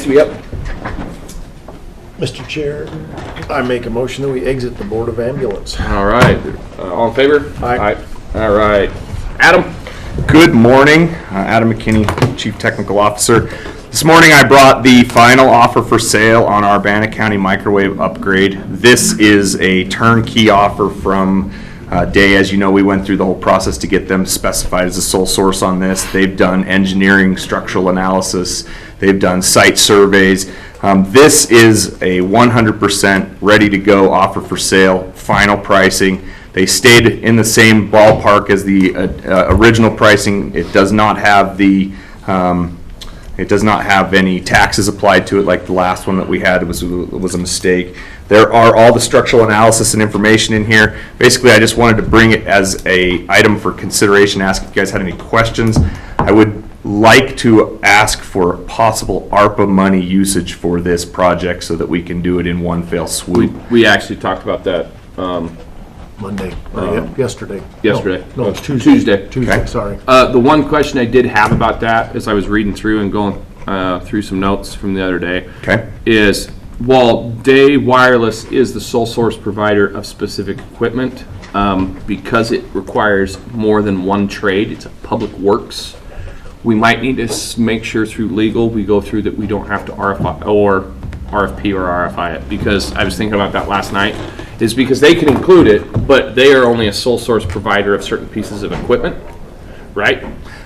Thanks to be up. Mr. Chair, I make a motion that we exit the Board of Ambulance. All right. All in favor? Aye. All right. Adam? Good morning. Adam McKinney, Chief Technical Officer. This morning I brought the final offer for sale on our Bannock County microwave upgrade. This is a turnkey offer from Day. As you know, we went through the whole process to get them specified as a sole source on this. They've done engineering, structural analysis. They've done site surveys. This is a 100% ready to go offer for sale, final pricing. They stayed in the same ballpark as the original pricing. It does not have the any taxes applied to it like the last one that we had. It was a mistake. There are all the structural analysis and information in here. Basically, I just wanted to bring it as a item for consideration, ask if you guys had any questions. I would like to ask for possible ARPA money usage for this project so that we can do it in one fell swoop. We actually talked about that Monday, yesterday. yesterday. No, it's Tuesday. Tuesday, Okay. sorry. The one question I did have about that, as I was reading through and going through some notes from the other day, Okay. is while Day Wireless is the sole source provider of specific equipment, because it requires more than one trade, it's a public works, we might need to make sure through legal we go through that we don't have to RFI or RFP or RFI it, because I was thinking about that last night, is because they can include it, but they are only a sole source provider of certain pieces of equipment, right?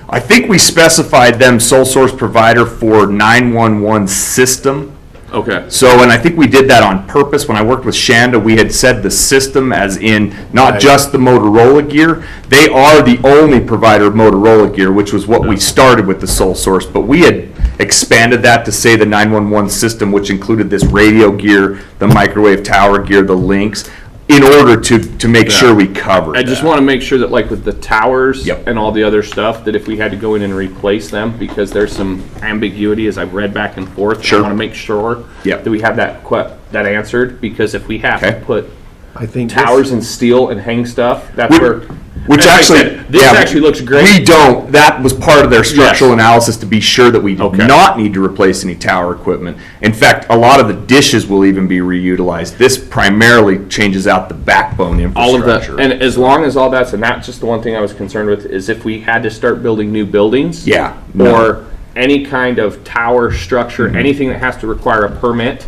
I think we specified them sole source provider for 911 system. Okay. So, and I think we did that on purpose. When I worked with Shanda, we had said the system as in not Right. just the Motorola gear. They are the only provider of Motorola gear, which was what we started with the sole source. But we had expanded that to say the 911 system, which included this radio gear, the microwave tower gear, the links, in order to make sure we covered I just that. want to make sure that, like with the towers Yep. and all the other stuff, that if we had to go in and replace them, because there's some ambiguity as I've read back and forth. Sure. I want to make sure Yep. that we have that answered, because if we have Okay. to put I think towers and steel and hang stuff, that's Which- where. Which as I actually, said, this yeah, actually looks great. We don't. That was part of their structural analysis to be sure that we do Okay. not need to replace any tower equipment. In fact, a lot of the dishes will even be reutilized. This primarily changes out the backbone all of infrastructure. that, and as long as all that's, and that's just the one thing I was concerned with, is if we had to start building new buildings. Yeah, no. Mm-hmm. Or any kind of tower structure, anything that has to require a permit,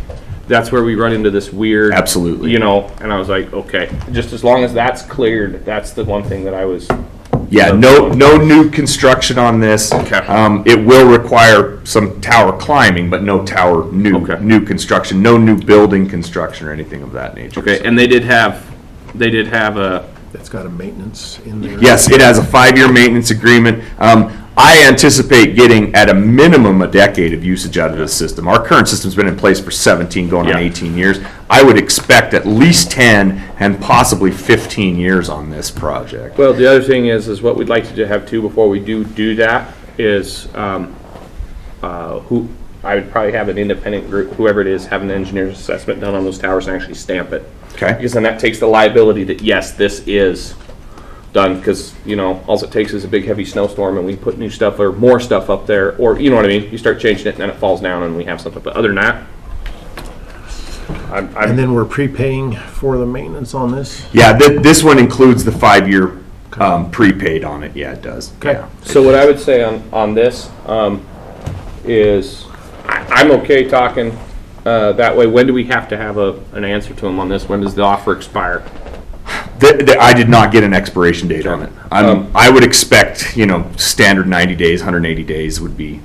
that's where we run into this weird. Absolutely. You know, and I was like, okay, just as long as that's cleared, that's the one thing that I was. Yeah, no new construction on this. Okay. It will require some tower climbing, but no tower Okay. new construction, no new building construction or anything of that nature. Okay, So- and they did have a. It's got a maintenance in there. Yes, it has a 5-year maintenance agreement. I anticipate getting at a minimum a decade of usage out of this system. Our current system's been in place for 17, going on Yeah. 18 years. I would expect at least 10 and possibly 15 years on this project. Well, the other thing is what we'd like to have too before we do that is, who, I would probably have an independent group, whoever it is, have an engineer's assessment done on those towers and actually stamp it. Okay? Because then that takes the liability that, yes, this is done, because, you know, all it takes is a big heavy snowstorm and we put new stuff or more stuff up there, or, you know what I mean? You start changing it and then it falls down and we have something, but other than that, And I'm, then we're prepaying for the maintenance on this? Yeah, this one includes the 5-year prepaid on it. Yeah, it does. Okay. Yeah. so what I would say on this, is I'm okay talking, that way. When do we have to have an answer to them on this? When does the offer expire? I did not get an expiration date on it. I would expect, standard 90 days, 180 days would be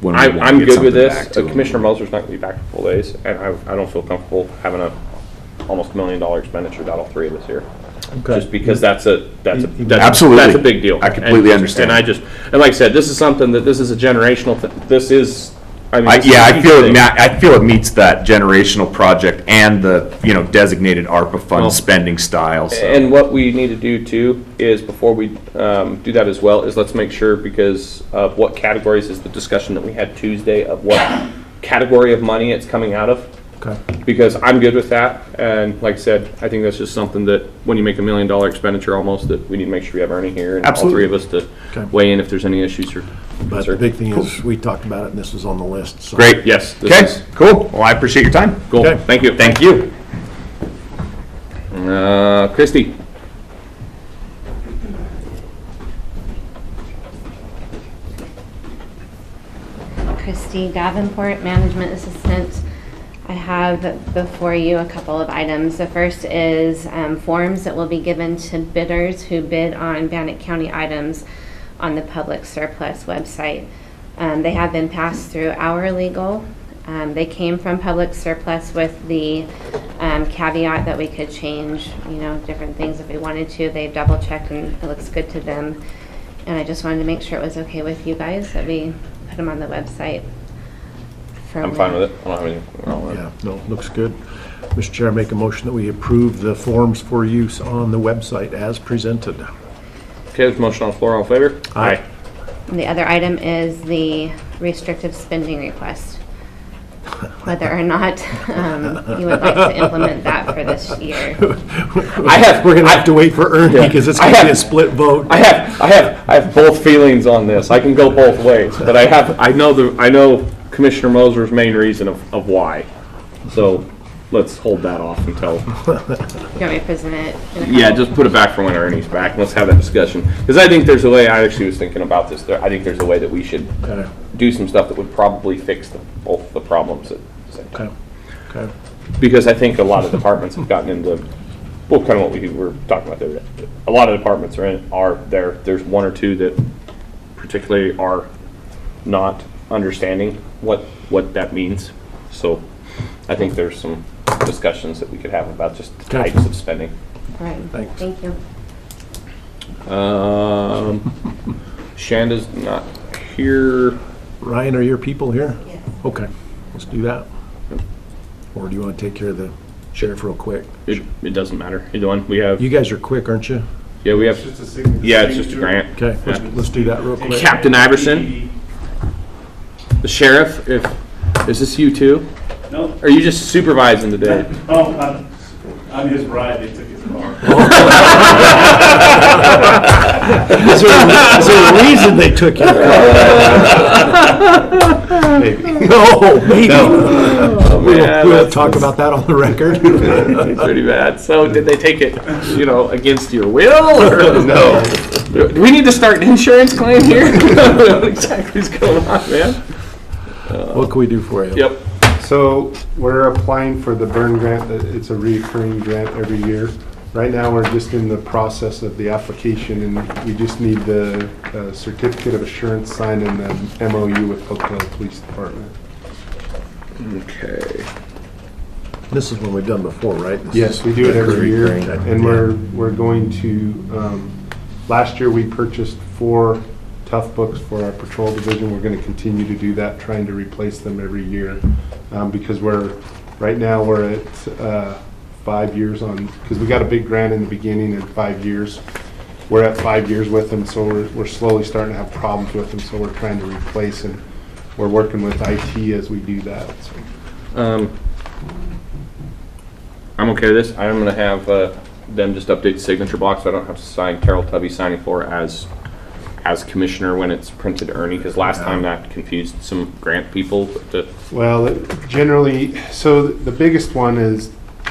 when we want to I'm get good with something this. back to them. Commissioner Moser's not going to be back for full days, and I don't feel comfortable having a almost $1 million expenditure to all three of us here. Just because that's Absolutely. that's a big deal. I completely And understand. and like I said, this is something that this is a generational thing. This is, I mean, this is a I huge feel thing. I feel it meets that generational project and the designated ARPA fund Well, spending style. So. And what we need to do too is, before we do that as well, is let's make sure, because of what categories is the discussion that we had Tuesday of what category of money it's coming out of. Okay. Because I'm good with that, and like I said, I think that's just something that when you make $1 million expenditure almost, that we need to make sure we have Ernie here and all Absolutely. three of us to Okay. weigh in if there's any issues or. But the big thing is, we talked about it and this was on the list. So. Great. Yes. this Okay, is- cool. Well, I appreciate your time. Cool. Okay. Thank you. Thank you. Christie. Christy Davenport, Management Assistant. I have before you a couple of items. The first is forms that will be given to bidders who bid on Bannock County items on the public surplus website. They have been passed through our legal. They came from public surplus with the caveat that we could change, different things if we wanted to. They've double checked and it looks good to them. And I just wanted to make sure it was okay with you guys that we put them on the website. I'm fine with it. I don't have anything wrong with it. Yeah, no, looks good. Mr. Chair, I make a motion that we approve the forms for use on the website as presented. Okay, there's a motion on the floor. All in favor? Aye. And the other item is the restrictive spending request. Whether or not you would like to implement that for this year. We're gonna have to wait for Ernie because it's gonna be a split vote. I have both feelings on this. I can go both ways, but I know Commissioner Moser's main reason of why. So let's hold that off until. You want me to present it? in a Yeah, couple- just put it back for when Ernie's back. Let's have that discussion. Because I think there's a way, I actually was thinking about this. I think there's a way that we should Okay, do some stuff that would probably fix both the problems. okay. Because I think a lot of departments have gotten into, well, kind of what we were talking about the other day. A lot of departments there's one or two that particularly are not understanding what that means. So I think there's some discussions that we could have about just the Okay. types of spending. All right, Thanks. thank you. Shanda's not here. Ryan, are your people here? Yes. Okay, let's do that. Or do you want to take care of the sheriff real quick? It doesn't matter. Either one. We have, You guys are quick, aren't you? yeah, we have, yeah, it's just a grant. Okay, let's do that real quick. Captain Iverson, the sheriff, is this you too? No, Or are you just supervising today? oh, I'm his bride, they took his car. Is there a reason they took your car? Maybe. No, maybe. Oh, man, We'll that's- talk about that on the record. It's pretty bad. So did they take it, against your will? Or? No. Do we need to start an insurance claim here? What exactly is going on, man? What can we do for you? Yep. So we're applying for the burn grant. It's a recurring grant every year. Right now, we're just in the process of the application, and we just need the certificate of assurance signed and the MOU with Hopedale Police Department. Okay. This is one we've done before, right? This Yes, is we do it every year, recurring. and we're going to, last year we purchased 4 tough books for our patrol division. We're going to continue to do that, trying to replace them every year, because right now we're at 5 years on, because we got a big grant in the beginning and 5 years. We're at 5 years with them, so we're slowly starting to have problems with them, so we're trying to replace, and we're working with IT as we do that. So. I'm okay with this. I'm gonna have them just update the signature block so I don't have to sign Carol Tubby signing for as commissioner when it's printed to Ernie, because last time that confused some grant people. Well, generally, so the biggest one is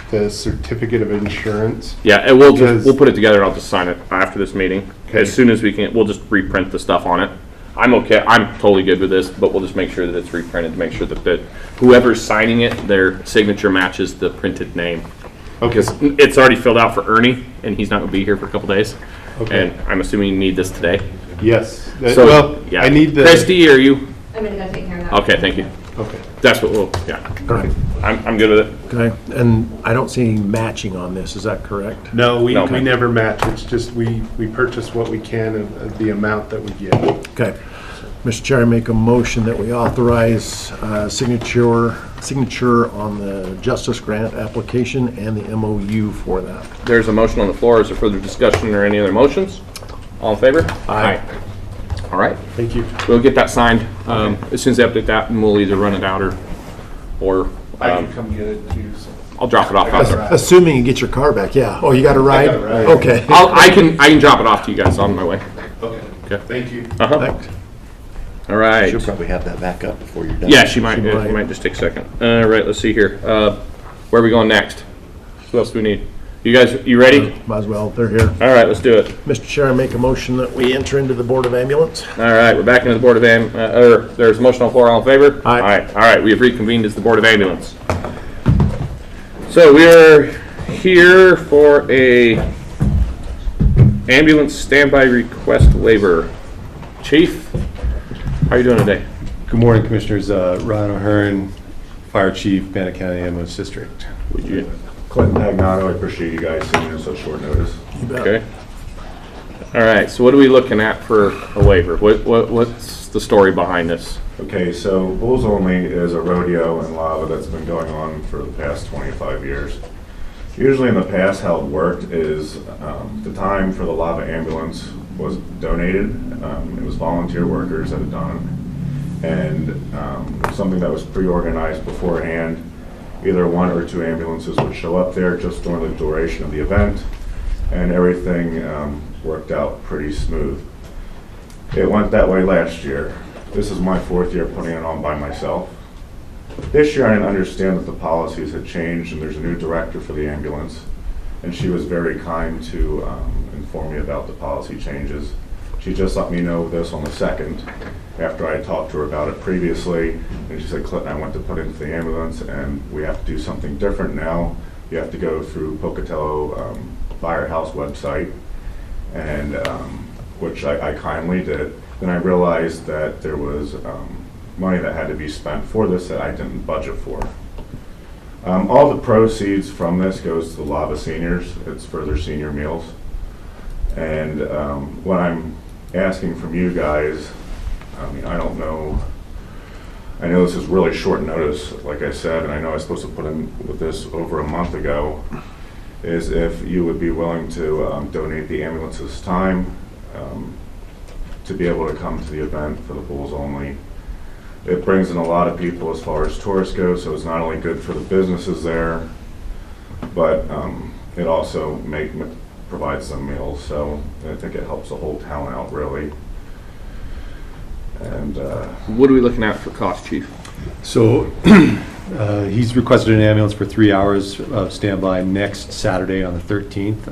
the certificate of insurance. Yeah, and we'll Because- put it together and I'll just sign it after this meeting. Okay. As soon as we can, we'll just reprint the stuff on it. I'm okay, I'm totally good with this, but we'll just make sure that it's reprinted to make sure that whoever's signing it, their signature matches the printed name. Because it's already filled out for Ernie and he's not gonna be here for a couple days. Okay. And I'm assuming you need this today. Yes. So, Well, yeah. I need the. Christy, are you? I'm gonna go take care of that. Okay, thank you. Okay. That's what yeah. Okay, I'm good with it. okay. And I don't see any matching on this, is that correct? No, we No. never match. It's just we purchase what we can of the amount that we get. Okay. Mr. Chair, I make a motion that we authorize signature on the Justice Grant application and the MOU for that. There's a motion on the floor. Is there further discussion or any other motions? All in favor? Aye. All right. Thank you. We'll get that signed as soon as they update that, and we'll either run it out or I can come get it too. So. I'll drop it off out there. Assuming you get your car back, yeah. Oh, you got a ride? got a ride. Okay. I can drop it off to you guys on my way. Okay. Okay. Thank you. Uh-huh. Thanks. All right. She'll probably have that back up before you're done. Yeah, she might. She might. It might just take a second. All right, let's see here. Where are we going next? Who else do we need? You guys, you ready? Might as well, they're here. All right, let's do it. Mr. Chair, I make a motion that we enter into the Board of Ambulance. All right, we're back into the Board of there's a motion on the floor. All in favor? Aye. All right, we have reconvened as the Board of Ambulance. So we are here for a ambulance standby request waiver. Chief, how are you doing today? Good morning, Commissioners. Ron O'Hearn, Fire Chief, Bannock County Ambulance District. Would you? Clinton Pagnato, I appreciate you guys sending in such short notice. You bet. Okay. All right, so what are we looking at for a waiver? What's the story behind this? Okay, so Bulls Only is a rodeo in Lava that's been going on for the past 25 years. Usually in the past, how it worked is the time for the Lava ambulance was donated. It was volunteer workers that had done it. And something that was pre-organized beforehand. Either one or two ambulances would show up there just during the duration of the event, and everything worked out pretty smooth. It went that way last year. This is my 4th year putting it on by myself. This year I didn't understand that the policies had changed and there's a new director for the ambulance, and she was very kind to inform me about the policy changes. She just let me know this on the 2nd after I had talked to her about it previously, and she said, Clinton, I went to put into the ambulance and we have to do something different now. You have to go through Pocatello Firehouse website, and which I kindly did. Then I realized that there was money that had to be spent for this that I didn't budget for. All the proceeds from this goes to the Lava seniors. It's for their senior meals. And what I'm asking from you guys, I mean, I don't know. I know this is really short notice, like I said, and I know I was supposed to put in with this over a month ago, is if you would be willing to donate the ambulance's time to be able to come to the event for the Bulls Only. It brings in a lot of people as far as tourists go, so it's not only good for the businesses there, but it also provides some meals, so I think it helps the whole town out, really. And What are we looking at for cost, Chief? So he's requested an ambulance for 3 hours of standby next Saturday on the 13th.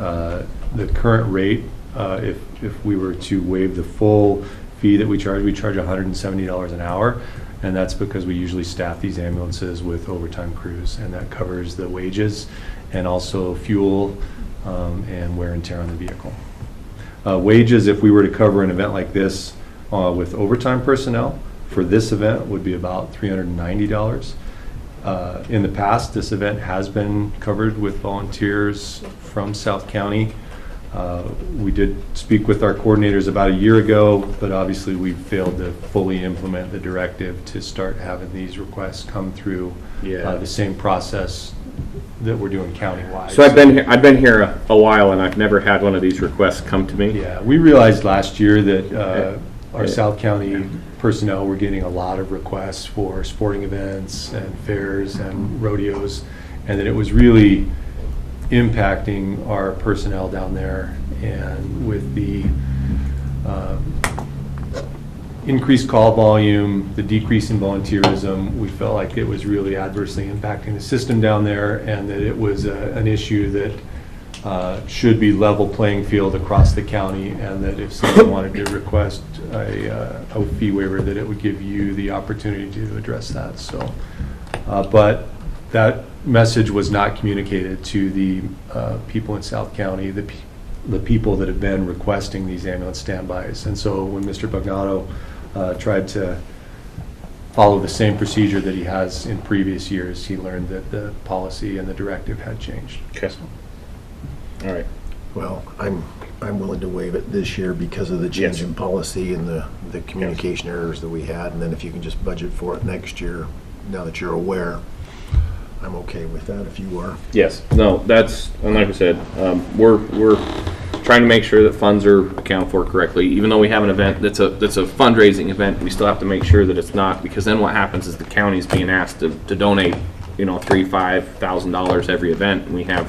The current rate, if we were to waive the full fee that we charge $170 an hour, and that's because we usually staff these ambulances with overtime crews, and that covers the wages and also fuel and wear and tear on the vehicle. Wages, if we were to cover an event like this with overtime personnel for this event, would be about $390. In the past, this event has been covered with volunteers from South County. We did speak with our coordinators about a year ago, but obviously we failed to fully implement the directive to start having these requests come through the same process that we're doing countywide. So I've been here a while, and I've never had one of these requests come to me. Yeah, we realized last year that our South County personnel were getting a lot of requests for sporting events and fairs and rodeos, and that it was really impacting our personnel down there. And with the increased call volume, the decrease in volunteerism, we felt like it was really adversely impacting the system down there, and that it was an issue that should be level playing field across the county, and that if someone wanted to request a fee waiver, that it would give you the opportunity to address that. So, but that message was not communicated to the people in South County, the people that have been requesting these ambulance standbys. And so when Mr. Bagnato tried to follow the same procedure that he has in previous years, he learned that the policy and the directive had changed. Okay. All right. Well, I'm willing to waive it this year because of the change in policy and the communication errors that we had. And then if you can just budget for it next year, now that you're aware, I'm okay with that if you are. Yes. No, that's, and like I said, we're trying to make sure that funds are accounted for correctly. Even though we have an event that's a fundraising event, we still have to make sure that it's not, because then what happens is the county's being asked to donate, $3,000-$5,000 every event, and we have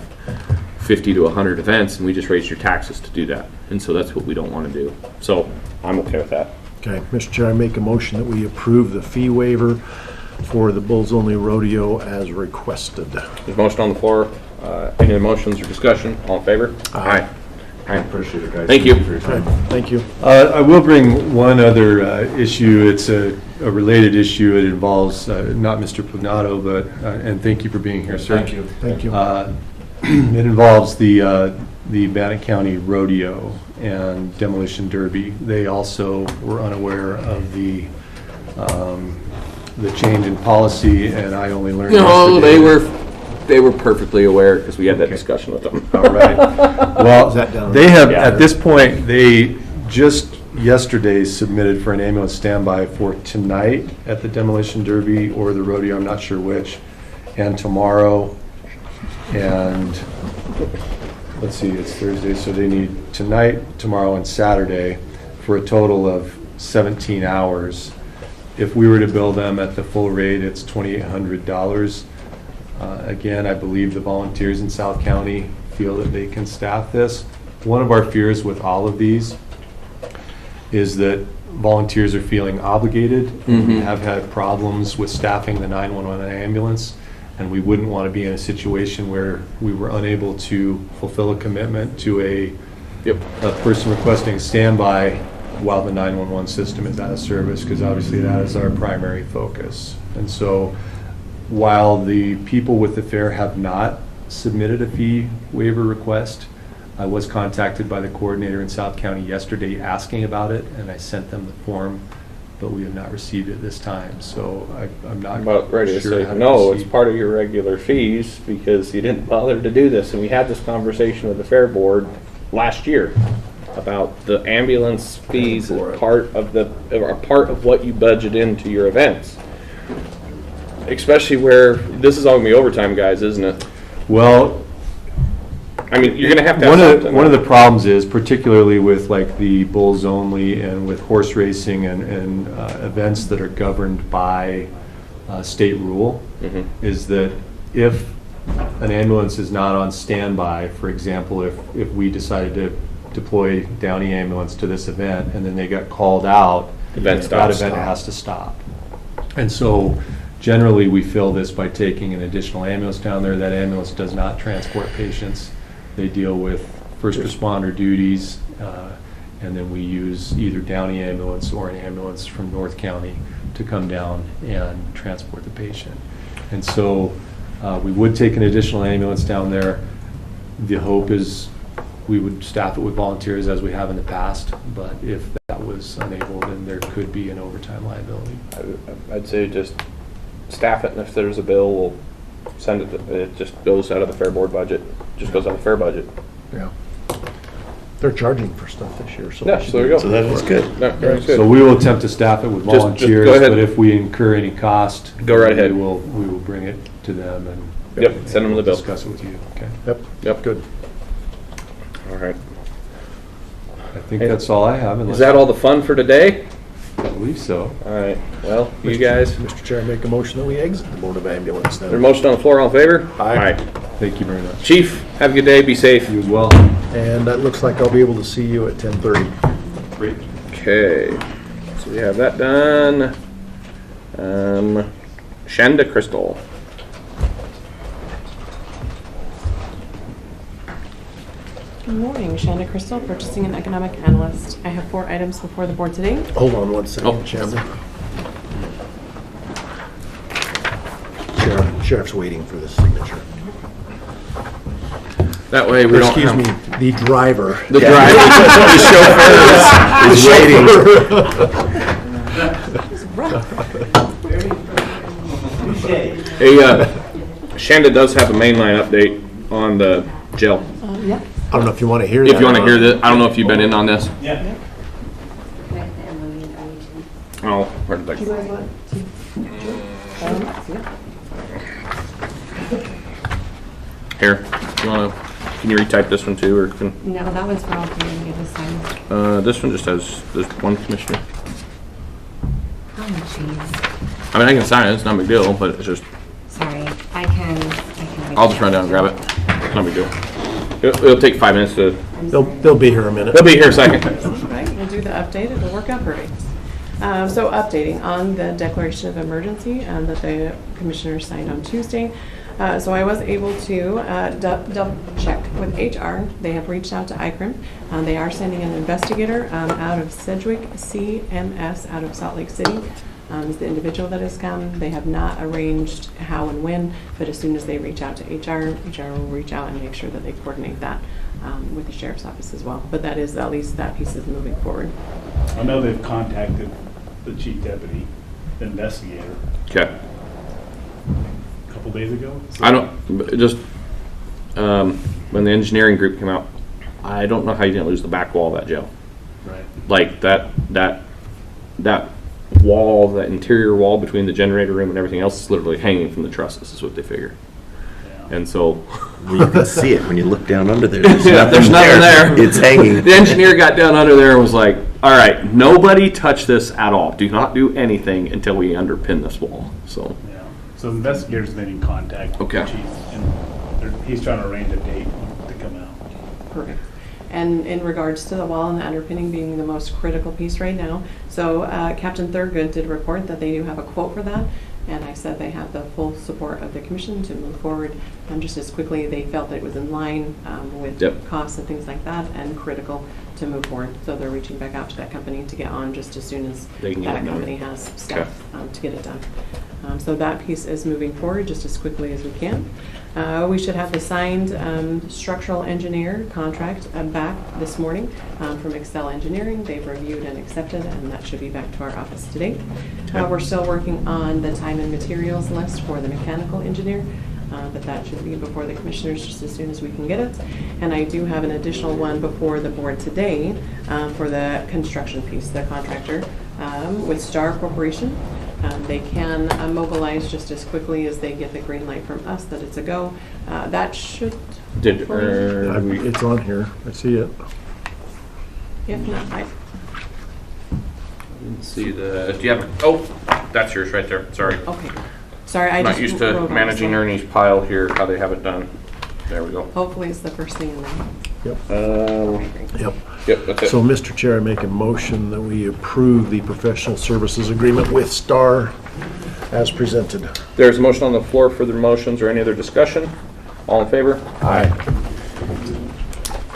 50 to 100 events, and we just raise your taxes to do that. And so that's what we don't want to do. So I'm okay with that. Okay, Mr. Chair, I make a motion that we approve the fee waiver for the Bulls Only Rodeo as requested. There's a motion on the floor. Any other motions or discussion? All in favor? Aye. I appreciate it, guys. Thank you. For your time. Thank you. I will bring one other issue. It's a related issue. It involves not Mr. Pugnato, but, and thank you for being here, sir. Thank you. Thank you. It involves the Bannock County Rodeo and Demolition Derby. They also were unaware of the change in policy, and I only learned No, yesterday. they were perfectly aware because we had that discussion with them. All right. Well, Is that down? they have, Yeah. at this point, they just yesterday submitted for an ambulance standby for tonight at the Demolition Derby or the rodeo, I'm not sure which, and tomorrow, and, let's see, it's Thursday, so they need tonight, tomorrow, and Saturday for a total of 17 hours. If we were to bill them at the full rate, it's $2,800. Again, I believe the volunteers in South County feel that they can staff this. One of our fears with all of these is that volunteers are feeling obligated. We have had problems with staffing the 911 ambulance, and we wouldn't want to be in a situation where we were unable to fulfill a commitment to a person requesting a standby while the 911 system is out of service, because obviously that is our primary focus. And so while the people with the fair have not submitted a fee waiver request, I was contacted by the coordinator in South County yesterday asking about it, and I sent them the form, but we have not received it this time, so I'm not About ready to sure say, how to no, it's proceed. part of your regular fees because you didn't bother to do this. And we had this conversation with the fair board last year about the ambulance fees as part of what you budget into your events. Especially where, this is all gonna be overtime, guys, isn't it? Well, I mean, you're gonna have to have one something. of the problems is, particularly with like the Bulls Only and with horse racing and events that are governed by state rule, is that if an ambulance is not on standby, for example, if we decided to deploy Downey ambulance to this event and then they got called out, Event that stops. event has to stop. And so generally, we fill this by taking an additional ambulance down there. That ambulance does not transport patients. They deal with first responder duties, and then we use either Downey ambulance or an ambulance from North County to come down and transport the patient. And so we would take an additional ambulance down there. The hope is we would staff it with volunteers as we have in the past, but if that was unable, then there could be an overtime liability. I'd say just staff it, and if there's a bill, we'll send it, it just goes out of the fair board budget, just goes out of the fair budget. Yeah. They're charging for stuff this year, so. Yeah, we should so there be you go. So that is good. No, very So good. we will attempt to staff it with Just go volunteers, ahead. but if we incur any cost. Go right ahead. We will bring it to them and. Yep, send them the bill. Discuss it with you, okay? Yep. Good. All right. I think that's all I have. Is unless- that all the fun for today? I believe so. All right, well, you guys, Mr. Chair, I make a motion that we exit the Board of Ambulance there's a then. motion on the floor, all in favor? Aye. Thank you very much. Chief, have a good day, be safe. You as well. And that looks like I'll be able to see you at 10:30. Great. Okay, so we have that done. Shanda Crystal. Good morning, Shanna Crystal, Purchasing and Economic Analyst. I have 4 items before the board today. Hold on one second, Oh. Chairman. Sheriff's waiting for the signature. That way we don't Excuse have. me, the driver. The driver, the chauffeur is waiting. Hey, Shanda does have a mainline update on the jail. Yeah. I don't know if you want to hear that. If you want to hear this, I don't know if you've been in on this. Yeah. Oh, where did Do you that? guys want to? Yeah. Here, you want to, can you retype this one too, or can, No, that one's for all three of you to sign. this one just has, there's one commissioner. Oh, jeez. I mean, I can sign it, it's not a big deal, but it's just, Sorry, I can. I'll just run down and grab it. It's not a big deal. It'll take 5 minutes to, They'll be here a minute. they'll be here a second. All right, we'll do the update. It'll work out great. So updating on the declaration of emergency that the commissioners signed on Tuesday. So I was able to double check with HR. They have reached out to ICRIM. They are sending an investigator out of Sedgwick CMS out of Salt Lake City. Is the individual that has come. They have not arranged how and when, but as soon as they reach out to HR, HR will reach out and make sure that they coordinate that with the sheriff's office as well. But that is, at least that piece is moving forward. I know they've contacted the chief deputy, the investigator, Okay. a couple days ago. So I don't, just, when the engineering group came out, I don't know how you didn't lose the back wall of that jail. Right. Like that wall, that interior wall between the generator room and everything else is literally hanging from the trusses, is what they figure. Yeah. And so, Well, you can see it when you look down under there. yeah, there's nothing there. It's hanging. The engineer got down under there and was like, all right, nobody touch this at all. Do not do anything until we underpin this wall. So, Yeah. So the investigator's been in contact with Okay. the chief, and he's trying to arrange a date to come out. Perfect. And in regards to the wall and the underpinning being the most critical piece right now, so Captain Thurgood did report that they do have a quote for that, and I said they have the full support of the commission to move forward just as quickly. They felt that it was in line with Yep. costs and things like that, and critical to move forward. So they're reaching back out to that company to get on just as soon as They can get that it done. company has staff to get it done. So that piece is moving forward just as quickly as we can. We should have the signed structural engineer contract back this morning from Excel Engineering. They've reviewed and accepted, and that should be back to our office today. We're still working on the time and materials list for the mechanical engineer, but that should be before the commissioners just as soon as we can get it. And I do have an additional one before the board today for the construction piece, the contractor with Star Corporation. They can mobilize just as quickly as they get the green light from us that it's a go. That should, It's on here. I see it. if not, see do you have, oh, that's yours right there, sorry. okay. Sorry, I I'm not just used to wrote on managing this one. Ernie's pile here, how they have it done. There we go. Hopefully it's the first thing in there. Yep. Yep, that's it. So, Mr. Chair, I make a motion that we approve the professional services agreement with Star as presented. There's a motion on the floor for the motions or any other discussion. All in favor? Aye.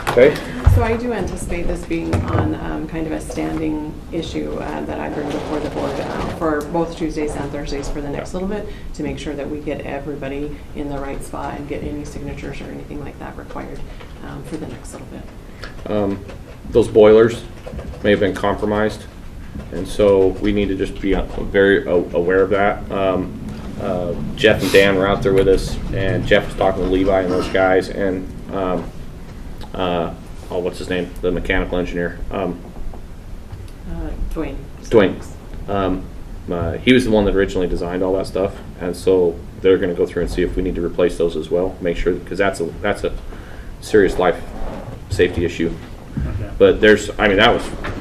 Okay. So I do anticipate this being on kind of a standing issue that I bring before the board for both Tuesdays and Thursdays for the next little bit to make sure that we get everybody in the right spot and get any signatures or anything like that required for the next little bit. Those boilers may have been compromised, and so we need to just be very aware of that. Jeff and Dan were out there with us, and Jeff was talking to Levi and those guys, and what's his name? The mechanical engineer. Dwayne. He was the one that originally designed all that stuff, and so they're going to go through and see if we need to replace those as well. Make sure, because that's a serious life safety issue. Okay. But there's, I mean, that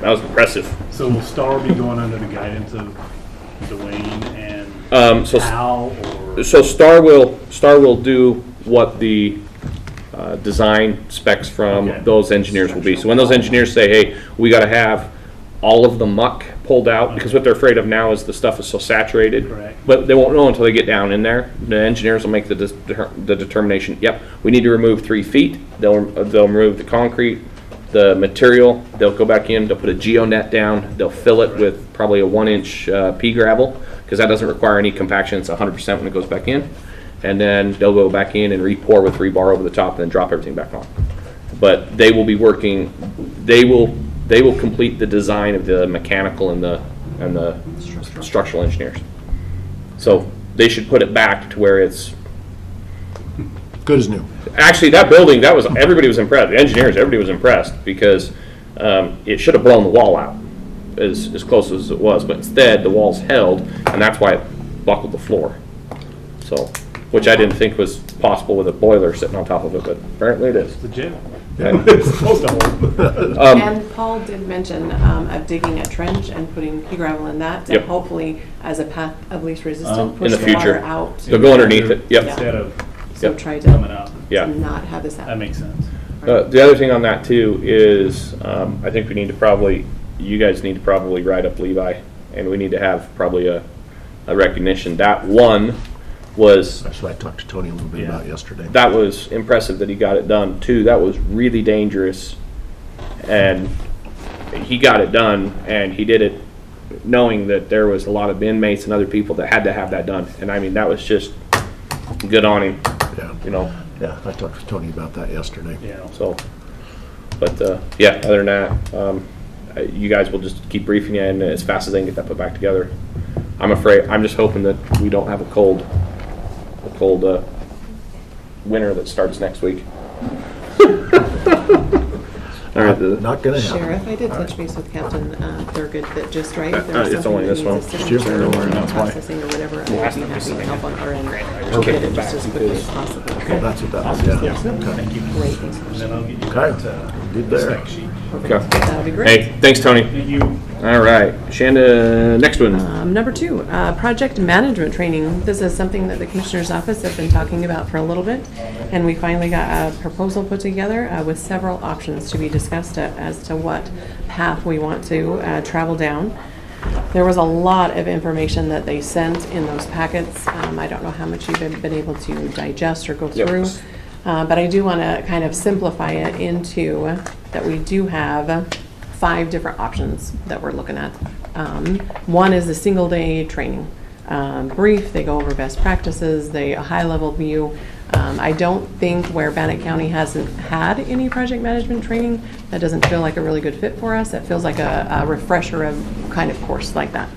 was impressive. So will Star be going under the guidance of Dwayne and Al, or? So Star will do what the design specs from Okay. those engineers will be. So when those engineers say, hey, we got to have all of the muck pulled out, because what they're afraid of now is the stuff is so saturated. Correct. But they won't know until they get down in there. The engineers will make the determination, yep, we need to remove 3 feet. They'll remove the concrete, the material. They'll go back in, they'll put a geonet down. They'll fill it with probably a 1-inch pea gravel, because that doesn't require any compaction. It's 100% when it goes back in. And then they'll go back in and re-pour with rebar over the top and then drop everything back on. But they will be working, they will complete the design of the mechanical and the structural engineers. So they should put it back to where it's, Good as new. actually that building, everybody was impressed. The engineers, everybody was impressed, because it should have blown the wall out as close as it was, but instead the wall's held, and that's why it buckled the floor. So, which I didn't think was possible with a boiler sitting on top of it, but apparently it is. Legit. It's supposed to hold. And Paul did mention of digging a trench and putting pea gravel in that to Yep. hopefully, as a path of least resistance, in push the the future. water out. They'll go underneath it, yep. Instead of So Yep. try coming to out. Yeah. not have this That happen. makes sense. The other thing on that too is, I think we need to probably, you guys need to probably write up Levi and we need to have probably a recognition. That one was, That's what I talked to Tony a little bit about yesterday. that was impressive that he got it done. Two, that was really dangerous, and he got it done, and he did it knowing that there was a lot of inmates and other people that had to have that done. And I mean, that was just good on him, Yeah. you know. Yeah, I talked to Tony about that yesterday. Yeah. So, but yeah, other than that, you guys will just keep briefing you, and as fast as they can get that put back together. I'm just hoping that we don't have a cold winter that starts next week. All right, Not gonna happen. Sheriff, I did touch base with Captain Thurgood that just right. if it's there's something only that this needs one. a signature or That's why. processing or whatever, I would be happy to help on our end. Okay. Get it just as quickly as possible. Well, that's what that was, yeah. Thank you. Great. And then I'll get you Okay. that Good there. spec sheet. Okay. That'll be great. Hey, thanks, Tony. Thank you. All right, Shanda, next one. Number 2, project management training. This is something that the Commissioner's Office have been talking about for a little bit, and we finally got a proposal put together with several options to be discussed as to what path we want to travel down. There was a lot of information that they sent in those packets. I don't know how much you've been able to digest or go Yep. through, but I do want to kind of simplify it into that we do have 5 different options that we're looking at. One is a single day training. Brief, they go over best practices, a high level view. I don't think where Bannock County hasn't had any project management training, that doesn't feel like a really good fit for us. It feels like a refresher of kind of course like that.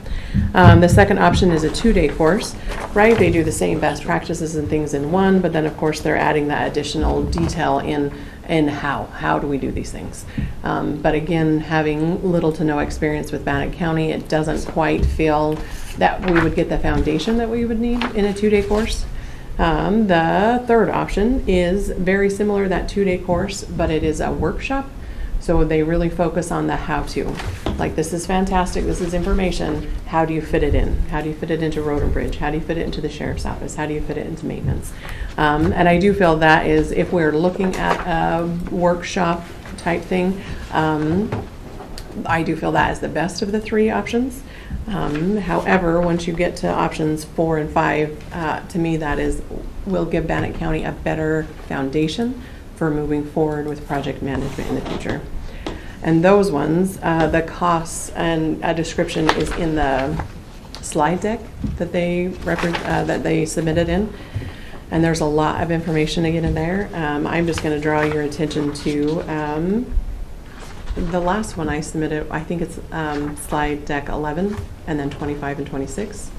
The second option is a 2-day course, right? They do the same best practices and things in one, but then of course they're adding that additional detail in how do we do these things. But again, having little to no experience with Bannock County, it doesn't quite feel that we would get the foundation that we would need in a 2-day course. The third option is very similar, that 2-day course, but it is a workshop. So they really focus on the how-to. Like, this is fantastic, this is information, how do you fit it in? How do you fit it into Road and Bridge? How do you fit it into the Sheriff's Office? How do you fit it into maintenance? And I do feel that is, if we're looking at a workshop type thing, I do feel that is the best of the 3 options. However, once you get to options 4 and 5, to me that will give Bannock County a better foundation for moving forward with project management in the future. And those ones, the costs and a description is in the slide deck that they submitted in. And there's a lot of information to get in there. I'm just going to draw your attention to the last one I submitted. I think it's slide deck 11 and then 25 and 26.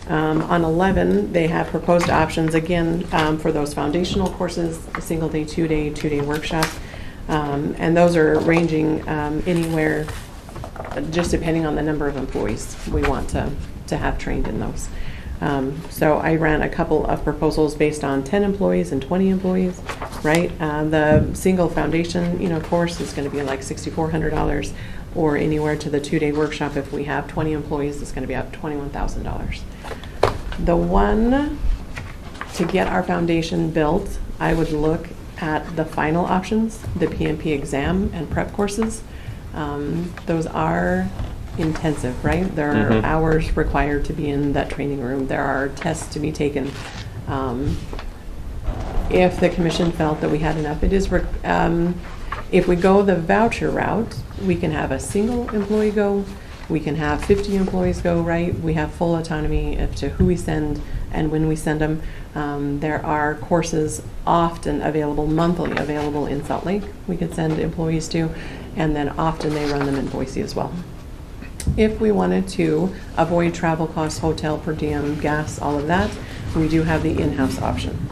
On 11, they have proposed options again for those foundational courses, a single day, 2-day workshop. And those are ranging anywhere, just depending on the number of employees we want to have trained in those. So I ran a couple of proposals based on 10 employees and 20 employees, right? The single foundation, course is going to be like $6,400, or anywhere to the 2-day workshop. If we have 20 employees, it's going to be up $21,000. The one to get our foundation built, I would look at the final options, the PMP exam and prep courses. Those are intensive, right? There are hours required to be in that training room. There are tests to be taken. If the commission felt that we had enough, if we go the voucher route, we can have a single employee go. We can have 50 employees go, right? We have full autonomy as to who we send and when we send them. There are courses often monthly available in Salt Lake we could send employees to, and then often they run them in Boise as well. If we wanted to avoid travel costs, hotel, per diem, gas, all of that, we do have the in-house option.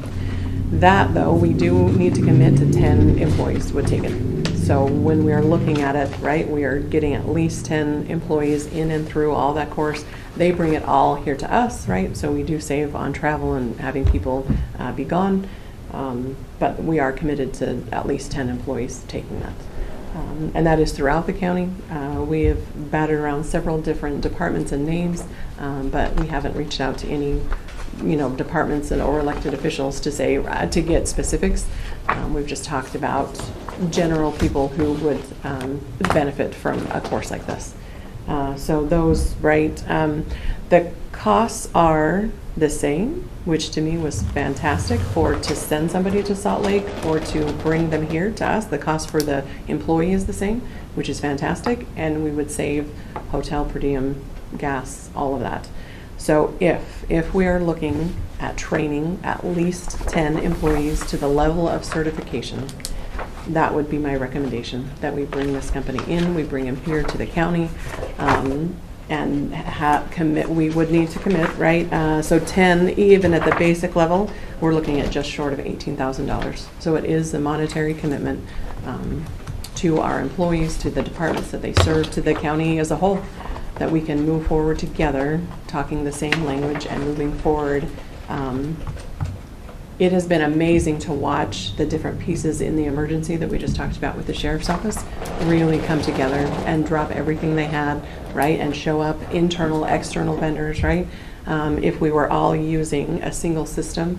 That, though, we do need to commit to 10 employees would take it. So when we are looking at it, right, we are getting at least 10 employees in and through all that course. They bring it all here to us, right? So we do save on travel and having people be gone. But we are committed to at least 10 employees taking that. And that is throughout the county. We have batted around several different departments and names, but we haven't reached out to any departments or elected officials to say, to get specifics. We've just talked about general people who would benefit from a course like this. So those, right, the costs are the same, which to me was fantastic to send somebody to Salt Lake or to bring them here to us. The cost for the employee is the same, which is fantastic, and we would save hotel, per diem, gas, all of that. So if we are looking at training at least 10 employees to the level of certification, that would be my recommendation, that we bring this company in, we bring them here to the county, and we would need to commit, right? So 10, even at the basic level, we're looking at just short of $18,000. So it is a monetary commitment to our employees, to the departments that they serve, to the county as a whole, that we can move forward together, talking the same language and moving forward. It has been amazing to watch the different pieces in the emergency that we just talked about with the sheriff's office really come together and drop everything they had, right, and show up internal, external vendors, right? If we were all using a single system,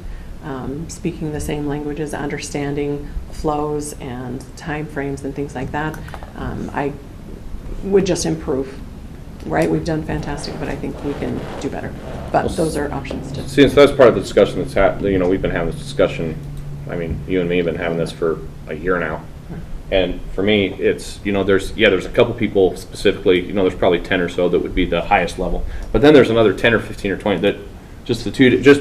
speaking the same languages, understanding flows and time frames and things like that, I would just improve. Right, we've done fantastic, but I think we can do better. But those are options too. Since that's part of the discussion that's happened, you know, we've been having this discussion, I mean, you and me have been having this for a year now. And for me, it's, you know, there's a couple people specifically, you know, there's probably 10 or so that would be the highest level. But then there's another 10 or 15 or 20 that just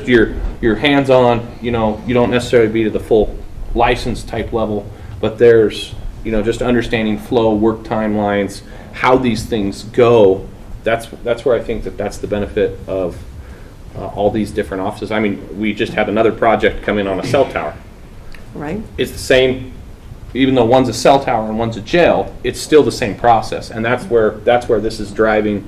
your hands-on, you know, you don't necessarily be to the full license type level, but there's, you know, just understanding flow, work timelines, how these things go. That's where I think that's the benefit of all these different offices. I mean, we just had another project come in on a cell tower. Right. It's the same, even though one's a cell tower and one's a jail, it's still the same process, and that's where this is driving.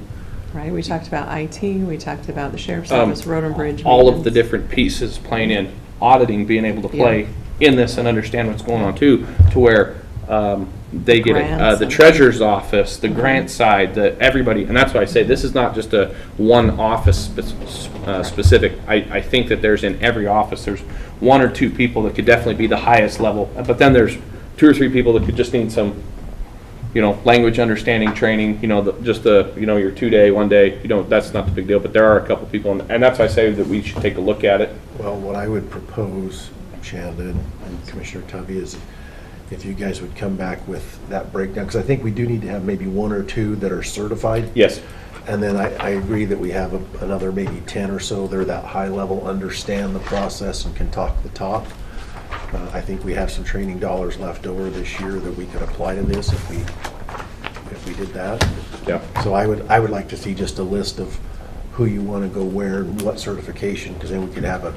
Right. We talked about IT. We talked about the sheriff's office, road and bridge. All of the different pieces playing in, auditing, being able to play in this and understand what's going on too, to where they get it, the treasurer's office, the grant side, everybody, and that's why I say this is not just a one office specific. I think that there's in every office, there's one or two people that could definitely be the highest level, but then there's 2 or 3 people that could just need some, you know, language understanding training, you know, you know, your 2-day, 1-day, you know, that's not the big deal, but there are a couple people, and that's why I say that we should take a look at it. Well, what I would propose, Shannon and Commissioner Tubby, is if you guys would come back with that breakdown, because I think we do need to have maybe 1 or 2 that are certified. Yes. And then I agree that we have another maybe 10 or so that are that high level, understand the process and can talk the talk. I think we have some training dollars left over this year that we could apply to this if we did that. Yeah. So I would like to see just a list of who you want to go where and what certification, because then we could have a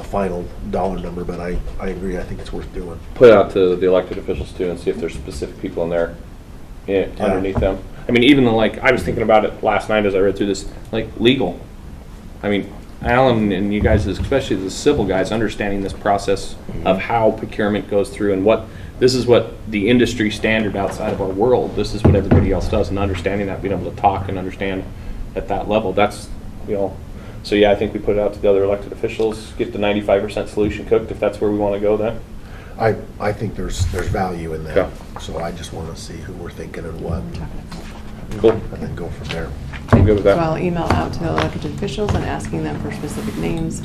final dollar number, but I agree, I think it's worth doing. Put it out to the elected officials too and see if there's specific people in there underneath them. I mean, even like, I was thinking about it last night as I read through this, like legal. I mean, Alan and you guys, especially the civil guys, understanding this process of how procurement goes through and this is what the industry standard outside of our world, this is what everybody else does, and understanding that, being able to talk and understand at that level, that's, you know, so yeah, I think we put it out to the other elected officials, get the 95% solution cooked if that's where we want to go then. I think there's value in that. Okay. So I just want to see who we're thinking and what, Cool. and then go from there. I'm good with So that. I'll email out to the elected officials and asking them for specific names,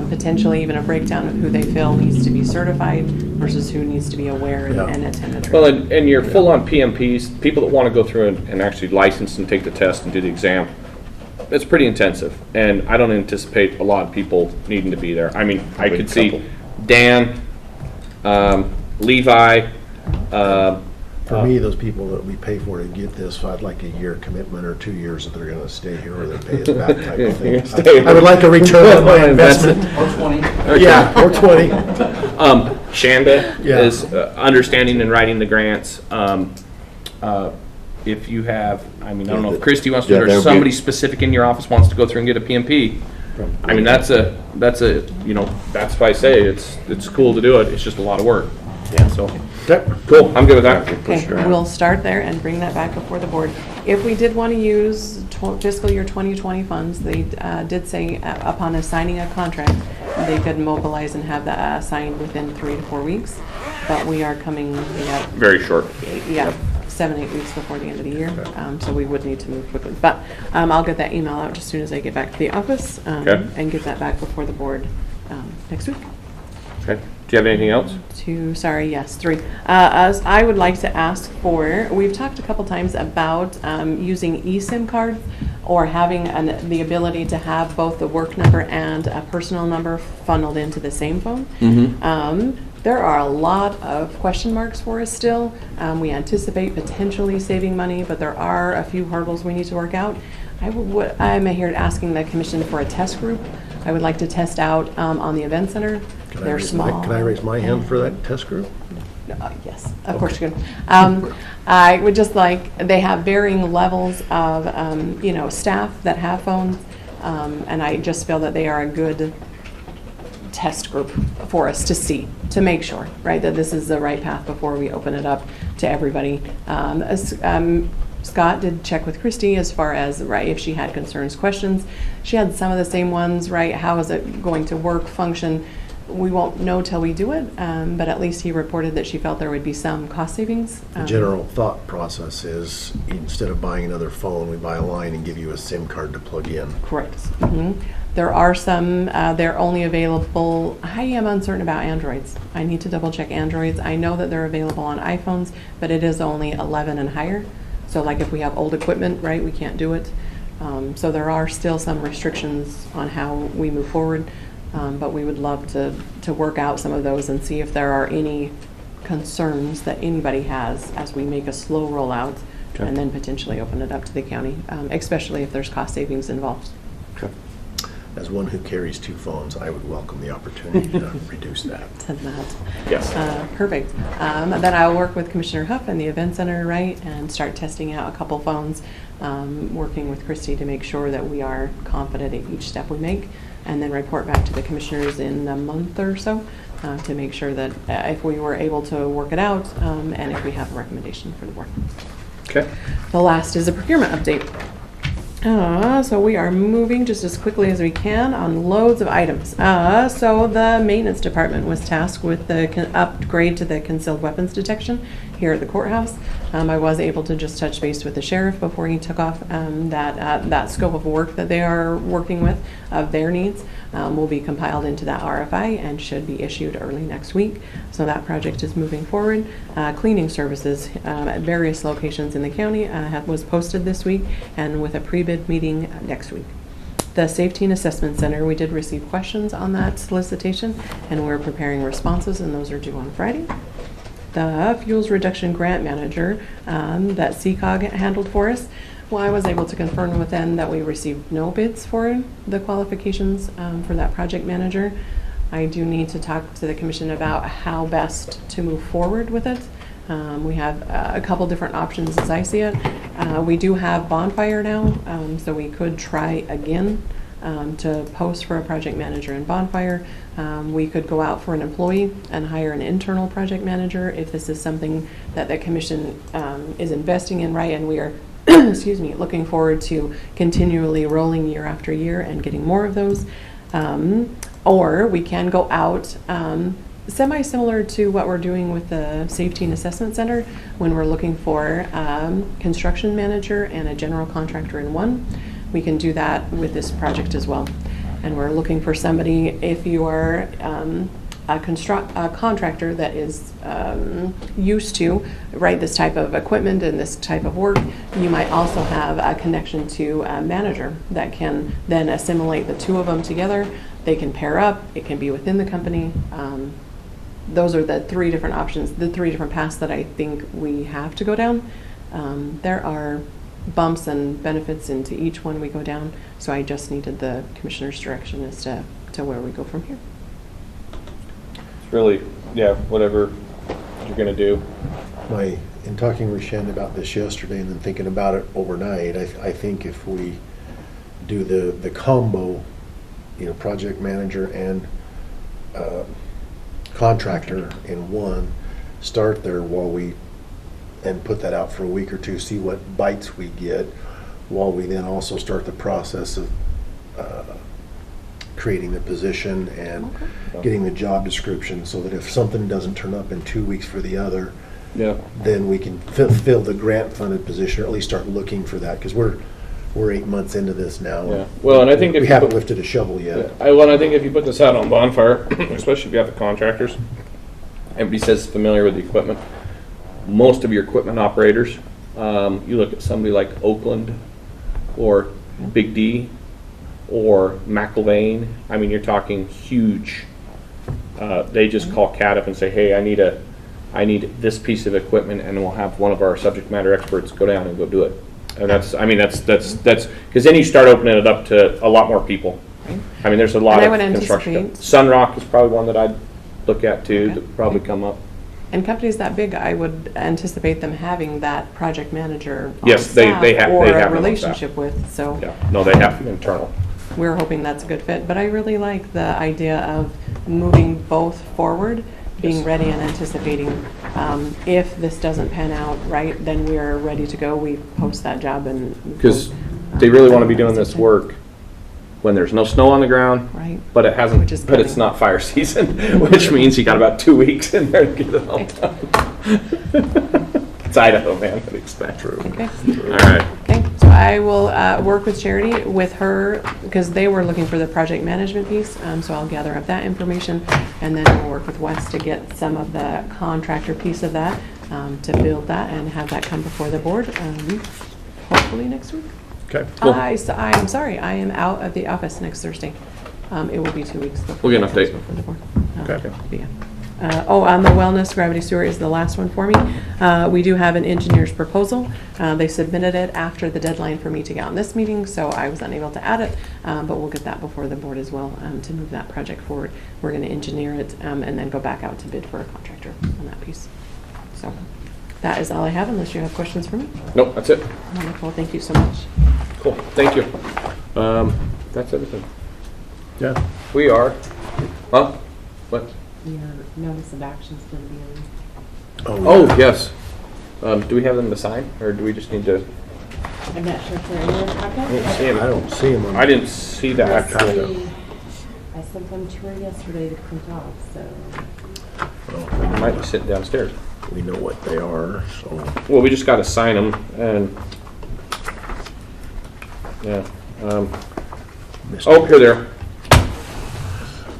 potentially even a breakdown of who they feel needs to be certified versus who needs to be aware and attend the training. Well, and you're full on PMPs, people that want to go through and actually license and take the test and do the exam. It's pretty intensive, and I don't anticipate a lot of people needing to be there. I mean, I could see Dan, Levi. For me, those people that we pay for to get this, I'd like a year commitment or 2 years that they're going to stay here or they pay us back type of thing. I would like a return on my investment. Or 20. Yeah, or 20. Shanda is understanding and writing the grants. If you have, I mean, I don't know if Christy wants to, or somebody specific in your office wants to go through and get a PMP. I mean, that's a, you know, that's why I say it's cool to do it. It's just a lot of work. Yeah. So, cool. I'm good with that. Okay, we'll start there and bring that back before the board. If we did want to use fiscal year 2020 funds, they did say upon assigning a contract, they could mobilize and have that signed within 3 to 4 weeks. But we are coming, Very short. yeah. 7-8 weeks before the end of the year. So we would need to move quickly. But I'll get that email out as soon as I get back to the office Okay. and get that back before the board next week. Okay. Do you have anything else? 3. As I would like to ask for, we've talked a couple times about using eSIM cards or having the ability to have both the work number and a personal number funneled into the same phone. There are a lot of question marks for us still. We anticipate potentially saving money, but there are a few hurdles we need to work out. I'm here asking the commission for a test group. I would like to test out on the event center. They're small. Can I raise my hand for that test group? Yes, of course you can. I would just like, they have varying levels of, staff that have phones, and I just feel that they are a good test group for us to see, to make sure, right, that this is the right path before we open it up to everybody. Scott did check with Christy as far as, right, if she had concerns, questions. She had some of the same ones, right? How is it going to work, function? We won't know till we do it, but at least he reported that she felt there would be some cost savings. The general thought process is, instead of buying another phone, we buy a line and give you a SIM card to plug in. Correct. There are some, they're only available, I am uncertain about Androids. I need to double check Androids. I know that they're available on iPhones, but it is only 11 and higher. So like if we have old equipment, right, we can't do it. So there are still some restrictions on how we move forward, but we would love to work out some of those and see if there are any concerns that anybody has as we make a slow rollout and then potentially open it up to the county, especially if there's cost savings involved. As one who carries 2 phones, I would welcome the opportunity to reduce that. Yes. Perfect. Then I'll work with Commissioner Huff and the event center, right, and start testing out a couple phones, working with Christy to make sure that we are confident at each step we make, and then report back to the commissioners in a month or so to make sure that if we were able to work it out and if we have a recommendation for the board. Okay. The last is a procurement update. So we are moving just as quickly as we can on loads of items. So the maintenance department was tasked with the upgrade to the concealed weapons detection here at the courthouse. I was able to just touch base with the sheriff before he took off that scope of work that they are working with of their needs will be compiled into that RFI and should be issued early next week. So that project is moving forward. Cleaning services at various locations in the county was posted this week and with a pre-bid meeting next week. The Safety and Assessment Center, we did receive questions on that solicitation and we're preparing responses and those are due on Friday. The Fuels Reduction Grant Manager that CCOG handled for us, well, I was able to confirm with them that we received no bids for the qualifications for that project manager. I do need to talk to the commission about how best to move forward with it. We have a couple different options as I see it. We do have Bonfire now, so we could try again to post for a project manager in Bonfire. We could go out for an employee and hire an internal project manager if this is something that the commission is investing in, right? And we are, excuse me, looking forward to continually rolling year after year and getting more of those. Or we can go out semi-similar to what we're doing with the Safety and Assessment Center when we're looking for construction manager and a general contractor in one. We can do that with this project as well. And we're looking for somebody, if you are a contractor that is used to, right, this type of equipment and this type of work, you might also have a connection to a manager that can then assimilate the two of them together. They can pair up, it can be within the company. Those are the 3 different options, the 3 different paths that I think we have to go down. There are bumps and benefits into each one we go down, so I just needed the commissioner's direction as to where we go from here. It's really, yeah, whatever you're going to do. In talking with Shen about this yesterday and then thinking about it overnight, I think if we do the combo, project manager and contractor in one, start there and put that out for a week or 2, see what bites we get, while we then also start the process of creating the position and getting the job description, so that if something doesn't turn up in 2 weeks for the other, Yeah. then we can fill the grant-funded position, or at least start looking for that, because we're 8 months into this now. Yeah. Well, and I think if We you haven't put- lifted a shovel yet. I think if you put this out on Bonfire, especially if you have the contractors, everybody says familiar with the equipment. Most of your equipment operators, you look at somebody like Oakland or Big D or McIlvain. I mean, you're talking huge. They just call CAT up and say, hey, I need this piece of equipment, and we'll have one of our subject matter experts go down and go do it. And that's because then you start opening it up to a lot more people. I mean, there's a lot And I of would construction. anticipate- Sunrock is probably one that I'd look at too, Okay. that would probably come up. And companies that big, I would anticipate them having that project manager on Yes, they staff have- or they a have them on relationship with, so Yeah, no, they have to be internal. we're hoping that's a good fit. But I really like the idea of moving both forward, being Yes. ready and anticipating. If this doesn't pan out right, then we're ready to go. We post that job and. Because they really want to be doing this work when there's no snow on the ground, Right. but it hasn't, Which is but it's coming. not fire season, which means you got about 2 weeks in there to get it all done. It's Idaho, man, what do you expect? Okay. All right. Okay, so I will work with Charity, with her, because they were looking for the project management piece, so I'll gather up that information, and then we'll work with Wes to get some of the contractor piece of that, to build that and have that come before the board, hopefully next week. Okay, cool. I'm sorry, I am out of the office next Thursday. It will be 2 weeks before. We'll get an that comes update. before the board. Okay. But yeah. On the wellness, gravity sewer is the last one for me. We do have an engineer's proposal. They submitted it after the deadline for me to get on this meeting, so I was unable to add it, but we'll get that before the board as well, to move that project forward. We're going to engineer it and then go back out to bid for a contractor on that piece. So that is all I have, unless you have questions for me. Nope, that's it. Wonderful, thank you so much. Cool, thank you. That's everything. Yeah. We are, huh? What? Your notice of actions for the BOE. Oh, yes. Do we have them to sign, or do we just need to? I'm not sure if they're in your I packet. didn't see 'em. I don't see them on. I didn't see the Yes, actual. I sent them to her yesterday to print off, so. They might be sitting downstairs. We know what they are, so. Well, we just got to sign them, and yeah. Oh, here they are.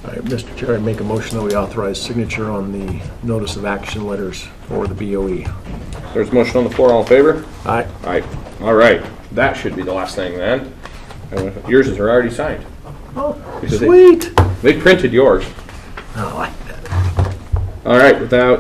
All right, Mr. Chair, I make a motion that we authorize signature on the notice of action letters for the BOE. There's a motion on the floor. All in favor? Aye. Aye. All right. That should be the last thing then. Yours is already signed. Oh, Because sweet. They printed yours. I like that. All right. Without